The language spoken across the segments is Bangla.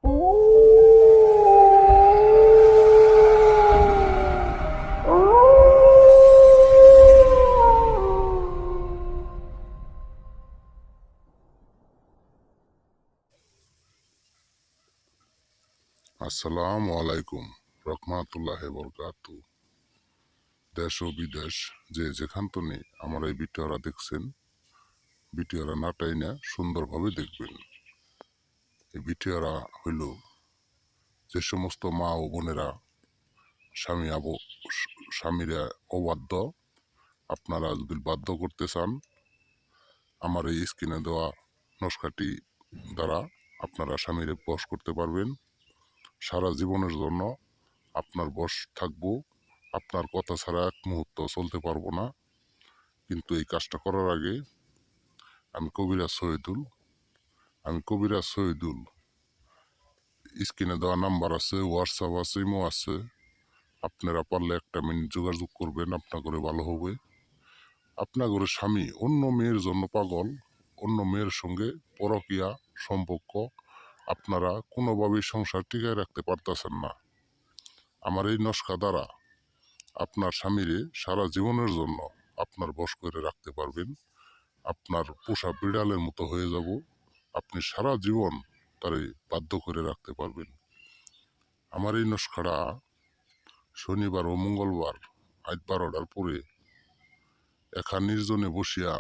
আসসালামু আলাইকুম রহমাতুল্লাহি বরকাতু। দেশ ও বিদেশ যে যেখান থেকে আমার এই ভিডিওরা দেখছেন, ভিডিওরা না টাইনা সুন্দরভাবে দেখবেন। এই ভিডিওরা হইল যে সমস্ত মা ও বোনেরা স্বামীরা অবাধ্য, আপনারা যদি বাধ্য করতে চান, আমার এই স্ক্রিনে দেওয়া নস্কাটি দ্বারা আপনারা স্বামীরে বশ করতে পারবেন। সারা জীবনের জন্য আপনার বশ থাকবো, আপনার কথা ছাড়া এক মুহূর্ত চলতে পারবো না। কিন্তু এই কাজটা করার আগে আমি কবিরাজ শহীদুল স্ক্রিনে দেওয়া নাম্বার আছে, হোয়াটসঅ্যাপ আছে, ইমো আছে। আপনারা পারলে একটা মিনিট যোগাযোগ করবেন, আপনার করে ভালো হবে। আপনার ঘরে স্বামী অন্য মেয়ের জন্য পাগল, অন্য মেয়ের সঙ্গে পরকীয়া সম্পর্ক, আপনারা কোনোভাবেই সংসার টিকায় রাখতে পারতেছেন না। আমার এই নস্কা দ্বারা আপনার স্বামীরে সারা জীবনের জন্য আপনার বশ করে রাখতে পারবেন। আপনার পোষা বিড়ালের মতো হয়ে যাব, আপনি সারা জীবন তারে বাধ্য করে রাখতে পারবেন। আমার এই নস্কাটা শনিবার ও মঙ্গলবার আজ 12টার পরে একা নির্জনে বসিয়া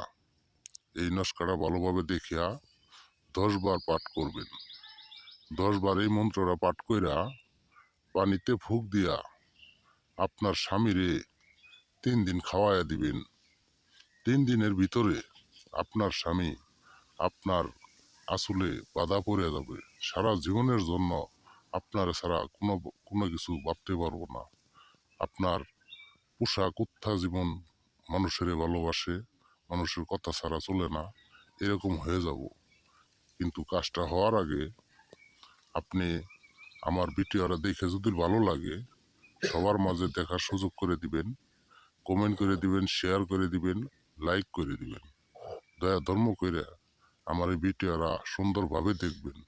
এই নস্কাটা ভালোভাবে দেখিয়া 10 বার পাঠ করবেন। 10 বার এই মন্ত্রটা পাঠ কইরা পানিতে ফুক দিয়া আপনার স্বামীরে 3 দিন খাওয়াইয়া দিবেন। 3 দিনের ভিতরে আপনার স্বামী আপনার আসলে বাধা পড়ে যাবে। সারা জীবনের জন্য আপনার ছাড়া কোনো কিছু ভাবতে পারবো না। আপনার পোষা কুত্তা জীবন মানুষের ভালোবাসে, মানুষের কথা ছাড়া চলে না, এরকম হয়ে যাব। কিন্তু কাজটা হওয়ার আগে আপনি আমার ভিডিওটা দেখে যদি ভালো লাগে সবার মাঝে দেখার সুযোগ করে দিবেন, কমেন্ট করে দিবেন, শেয়ার করে দিবেন, লাইক করে দিবেন। দয়া ধর্ম করে আমার এই ভিডিওরা সুন্দরভাবে দেখবেন।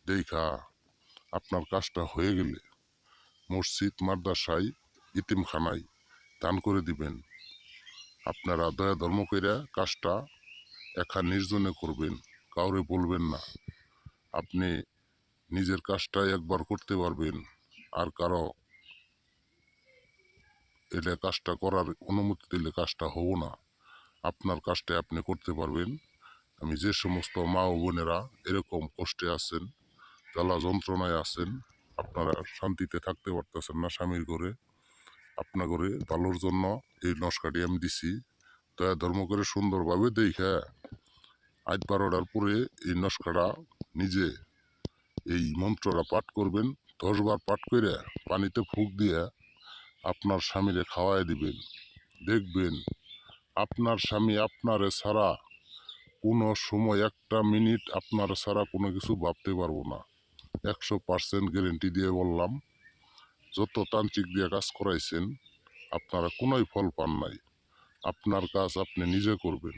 দেখা আপনার কাজটা হয়ে গেলে মসজিদ, মাদ্রাসায়, ইতিমখানায় দান করে দিবেন। আপনারা দয়া ধর্ম করে কাজটা একা নির্জনে করবেন, কাউরে বলবেন না। আপনি নিজের কাজটাই একবার করতে পারবেন, আর কারো এটা কাজটা করার অনুমতি দিলে কাজটা হবো না। আপনার কাজটা আপনি করতে পারবেন। আমি যে সমস্ত মা ও বোনেরা এরকম কষ্টে আছেন, জ্বালা যন্ত্রণায় আছেন, আপনারা শান্তিতে থাকতে পারতেছেন না স্বামীর ঘরে, আপনার ঘরে ভালোর জন্য এই নস্কাটি আমি দিছি। দয়া ধর্ম করে সুন্দরভাবে দেখে আজ 12টার পরে এই নস্কাটা নিজে এই মন্ত্রটা পাঠ করবেন। 10 বার পাঠ করে পানিতে ফুক দিয়ে আপনার স্বামীরে খাওয়াই দিবেন। দেখবেন আপনার স্বামী আপনারে ছাড়া কোনো সময় একটা মিনিট আপনার ছাড়া কোনো কিছু ভাবতে পারবো না। 100% গ্যারেন্টি দিয়ে বললাম। যত তান্ত্রিক দিয়ে কাজ করাইছেন আপনারা কোনোই ফল পান নাই। আপনার কাজ আপনি নিজে করবেন,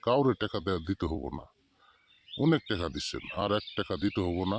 কাউরে টাকা দিতে হবো না। অনেক টাকা দিচ্ছেন, আর 1 টাকা দিতে হবো না।